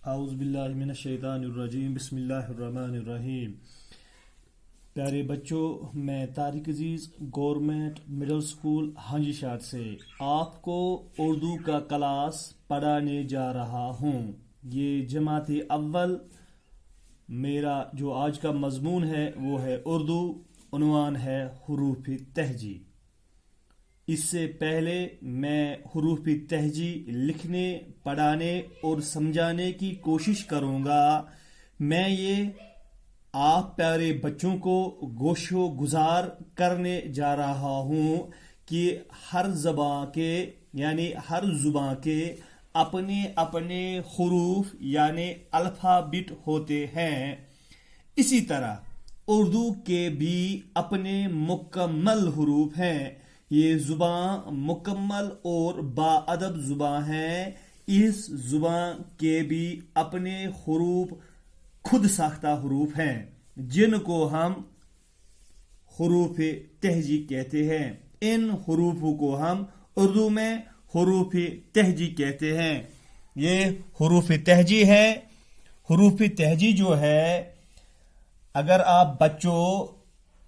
اعوذ باللہ من الشیطان الرجیم بسم اللہ الرحمن الرحیم۔ پیارے بچوں، میں طارق عزیز گورنمنٹ مڈل سکول ہنجی شاٹ سے آپ کو اردو کا کلاس پڑھانے جا رہا ہوں۔ یہ جماعت اول میرا جو آج کا مضمون ہے وہ ہے اردو، عنوان ہے حروف تہجی۔ اس سے پہلے میں حروف تہجی لکھنے، پڑھانے اور سمجھانے کی کوشش کروں گا۔ میں یہ آپ پیارے بچوں کو گوش و گزار کرنے جا رہا ہوں کہ ہر زبان کے اپنے اپنے حروف یعنی الفابٹ ہوتے ہیں۔ اسی طرح اردو کے بھی اپنے مکمل حروف ہیں۔ یہ زبان مکمل اور باادب زبان ہے۔ اس زبان کے بھی اپنے حروف خود ساختہ حروف ہیں جن کو ہم حروف تہجی کہتے ہیں۔ ان حروفوں کو ہم اردو میں حروف تہجی کہتے ہیں۔ یہ حروف تہجی ہے۔ حروف تہجی جو ہے، اگر آپ بچوں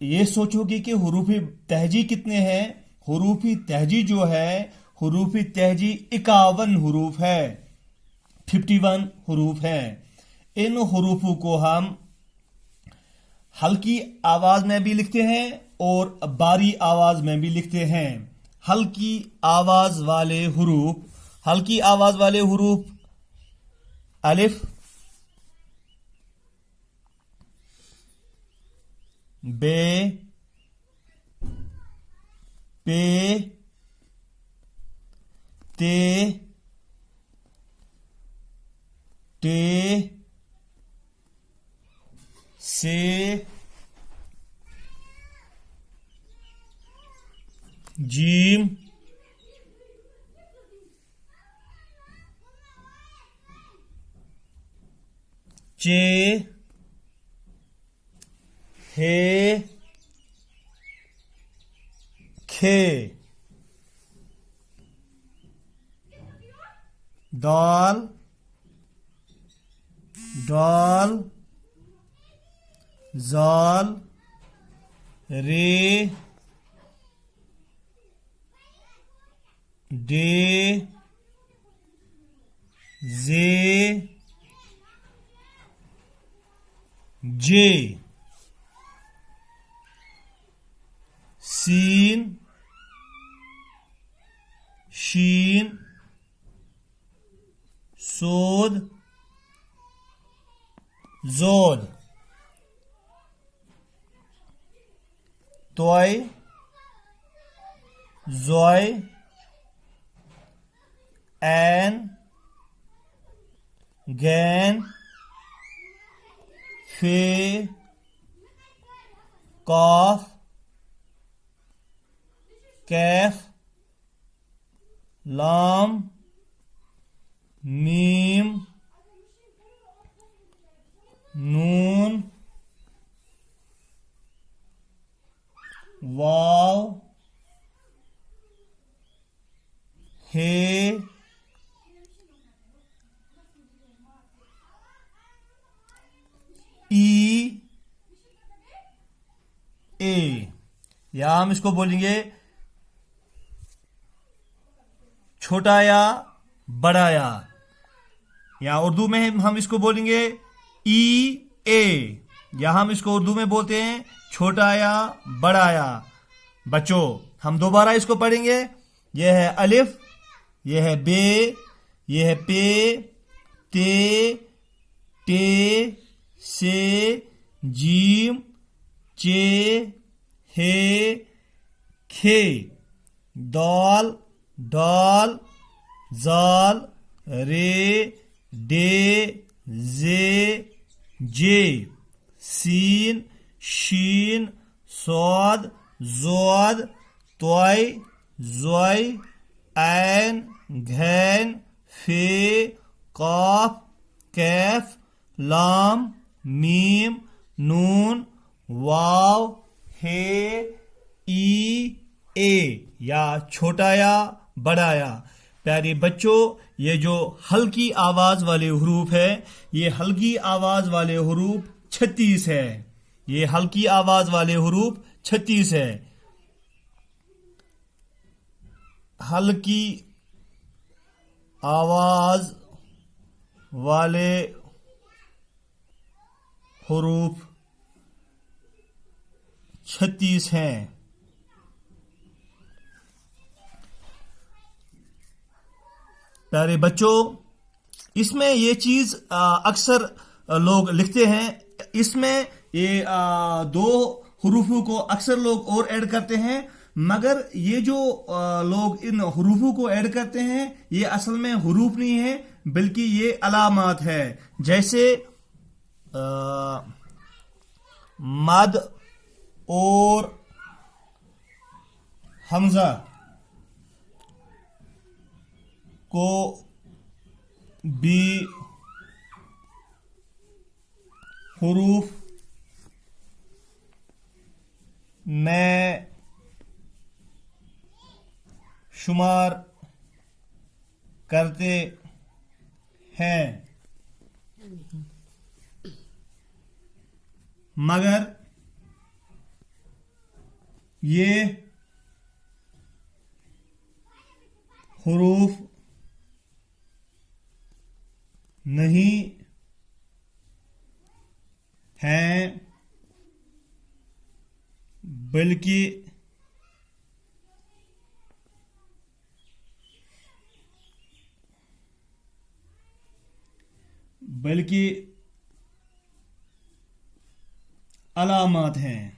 یہ سوچو گے کہ حروف تہجی کتنے ہیں، حروف تہجی جو ہے، حروف تہجی 51 حروف ہے، 51 حروف ہیں۔ ان حروفوں کو ہم ہلکی آواز میں بھی لکھتے ہیں اور باری آواز میں بھی لکھتے ہیں۔ ہلکی آواز والے حروف الف، بے، پے، تے، ٹے، سے، جیم، چے، ہے، کھے، دال، ڈال، زال، رے، ڈے، زے، جے، سین، شین، سود، زود، توئے، زوئے، این، گین، فے، قاف، کیف، لام، میم، نون، واو، ہے، ای، اے، یا ہم اس کو بولیں گے چھوٹا یا بڑا یا اردو میں ہم اس کو بولیں گے ای اے، یا ہم اس کو اردو میں بولتے ہیں چھوٹا یا بڑا یا۔ بچوں ہم دوبارہ اس کو پڑھیں گے۔ یہ ہے الف، یہ ہے بے، یہ ہے پے، تے، ٹے، سے، جیم، چے، ہے، کھے، دال، ڈال، زال، رے، ڈے، زے، جے، سین، شین، صاد، زود، طوئے، زوئے، عین، گھین، فے، قاف، کیف، لام، میم، نون، واو، ہے، ای، اے، یا چھوٹا یا بڑا یا۔ پیارے بچوں، یہ جو ہلکی آواز والے حروف ہے، یہ ہلکی آواز والے حروف 36 ہے. یہ ہلکی آواز والے حروف 36 ہے. ہلکی آواز والے حروف 36 ہیں. پیارے بچوں، اس میں یہ چیز اکثر لوگ لکھتے ہیں، اس میں یہ دو حروفوں کو اکثر لوگ اور ایڈ کرتے ہیں، مگر یہ جو لوگ ان حروفوں کو ایڈ کرتے ہیں یہ اصل میں حروف نہیں ہے بلکہ یہ علامات ہے. جیسے مد اور حمزہ کو بھی حروف میں شمار کرتے ہیں، مگر یہ حروف نہیں ہیں بلکہ علامات ہیں.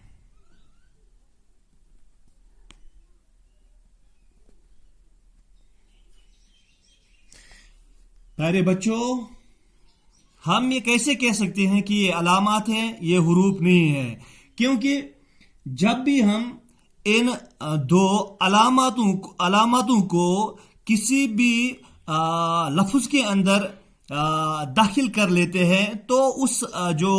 پیارے بچوں، ہم یہ کیسے کہہ سکتے ہیں کہ یہ علامات ہیں، یہ حروف نہیں ہیں؟ کیونکہ جب بھی ہم ان دو علاماتوں کو کسی بھی لفظ کے اندر داخل کر لیتے ہیں تو اس جو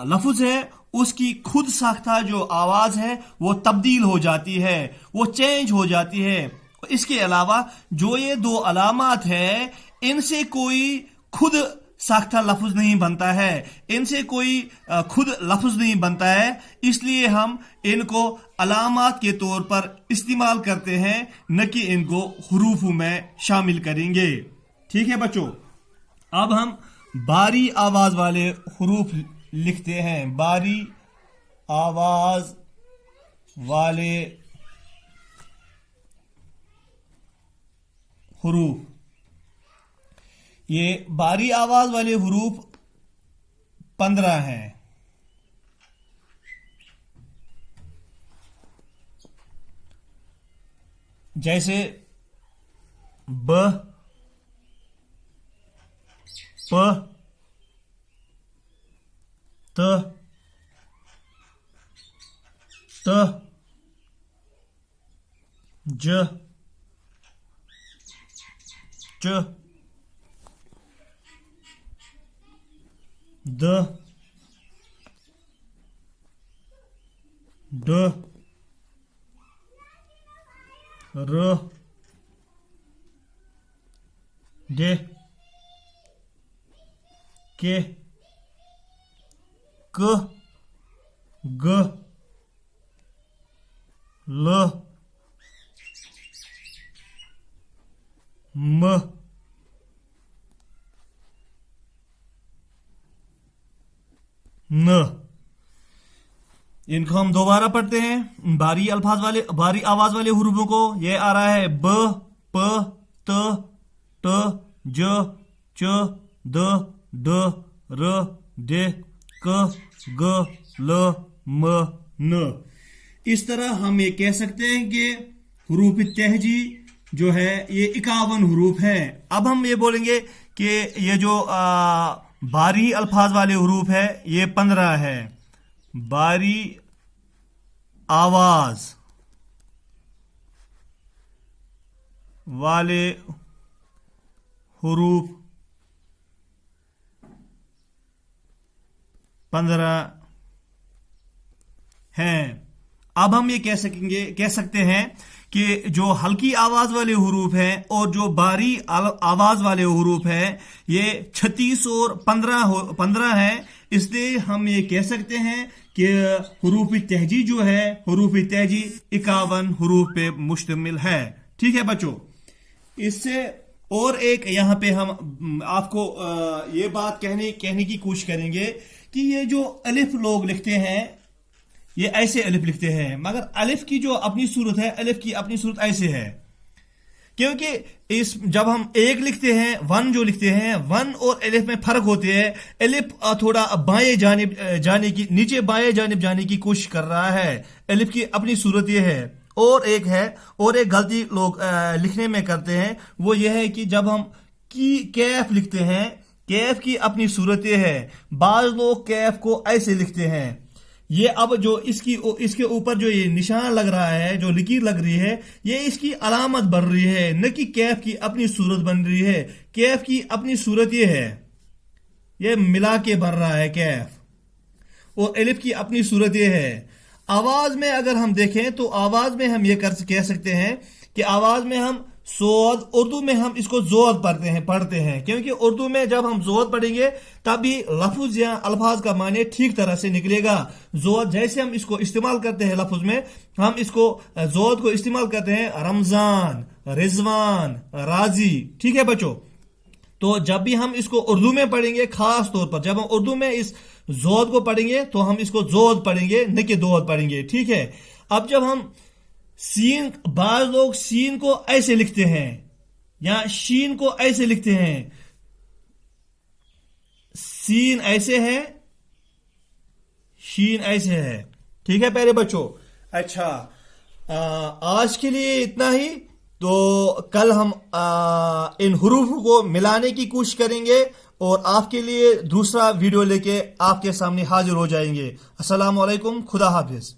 لفظ ہے اس کی خود ساختہ جو آواز ہے وہ تبدیل ہو جاتی ہے، وہ چینج ہو جاتی ہے. اس کے علاوہ جو یہ دو علامات ہیں ان سے کوئی خود ساختہ لفظ نہیں بنتا ہے، ان سے کوئی خود لفظ نہیں بنتا ہے، اس لیے ہم ان کو علامات کے طور پر استعمال کرتے ہیں، نہ کہ ان کو حروف میں شامل کریں گے. ٹھیک ہے بچوں، اب ہم باری آواز والے حروف لکھتے ہیں. باری آواز والے حروف، یہ باری آواز والے حروف 15 ہیں. جیسے ب، پ، ت، ت، ج، چ، د، ڈ، ر، ڈ، ک، ک، گ، ل، م، ن. ان کو ہم دوبارہ پڑھتے ہیں، باری آواز والے حروفوں کو. یہ آ رہا ہے ب، پ، ت، ٹ، ج، چ، د، ڈ، ر، ڈ، ک، گ، ل، م، ن. اس طرح ہم یہ کہہ سکتے ہیں کہ حروف تہجی جو ہے یہ 51 حروف ہیں. اب ہم یہ بولیں گے کہ یہ جو باری الفاظ والے حروف ہے یہ 15 ہے. باری آواز والے حروف 15 ہیں. اب ہم یہ کہہ سکتے ہیں کہ جو ہلکی آواز والے حروف ہیں اور جو باری آواز والے حروف ہیں یہ 36 اور 15 ہیں. اس لیے ہم یہ کہہ سکتے ہیں کہ حروف تہجی جو ہے حروف تہجی 51 حروف پہ مشتمل ہے. ٹھیک ہے بچوں. اس سے اور ایک یہاں پہ ہم آپ کو یہ بات کہنے کی کوشش کریں گے کہ یہ جو الف لوگ لکھتے ہیں یہ ایسے الف لکھتے ہیں، مگر الف کی جو اپنی صورت ہے، الف کی اپنی صورت ایسے ہے، کیونکہ جب ہم ایک لکھتے ہیں، ون جو لکھتے ہیں، ون اور الف میں فرق ہوتے ہیں. الف تھوڑا بائیں جانب جانے کی، نیچے بائیں جانب جانے کی کوشش کر رہا ہے. الف کی اپنی صورت یہ ہے. اور ایک غلطی لوگ لکھنے میں کرتے ہیں، وہ یہ ہے کہ جب ہم کیف لکھتے ہیں، کیف کی اپنی صورت یہ ہے. بعض لوگ کیف کو ایسے لکھتے ہیں. یہ اب جو اس کے اوپر جو یہ نشان لگ رہا ہے، جو لکیر لگ رہی ہے، یہ اس کی علامت بن رہی ہے، نہ کہ کیف کی اپنی صورت بن رہی ہے. کیف کی اپنی صورت یہ ہے، یہ ملا کے بن رہا ہے کیف، اور الف کی اپنی صورت یہ ہے. آواز میں اگر ہم دیکھیں تو آواز میں ہم یہ کہہ سکتے ہیں کہ آواز میں ہم زود، اردو میں ہم اس کو زود پڑھتے ہیں، کیونکہ اردو میں جب ہم زود پڑھیں گے تبھی لفظ یا الفاظ کا معنی ٹھیک طرح سے نکلے گا. زود جیسے ہم اس کو استعمال کرتے ہیں لفظ میں، ہم اس کو زود کو استعمال کرتے ہیں رمضان، رضوان، راضی. ٹھیک ہے بچوں. تو جب بھی ہم اس کو اردو میں پڑھیں گے، خاص طور پر جب ہم اردو میں اس زود کو پڑھیں گے تو ہم اس کو زود پڑھیں گے، نہ کہ دود پڑھیں گے. ٹھیک ہے. اب جب ہم سین، بعض لوگ سین کو ایسے لکھتے ہیں یا شین کو ایسے لکھتے ہیں. سین ایسے ہے، شین ایسے ہے. ٹھیک ہے پیارے بچوں. اچھا، آج کے لیے اتنا ہی. تو کل ہم ان حروف کو ملانے کی کوشش کریں گے اور آپ کے لیے دوسرا ویڈیو لے کے آپ کے سامنے حاضر ہو جائیں گے. السلام علیکم. خدا حافظ.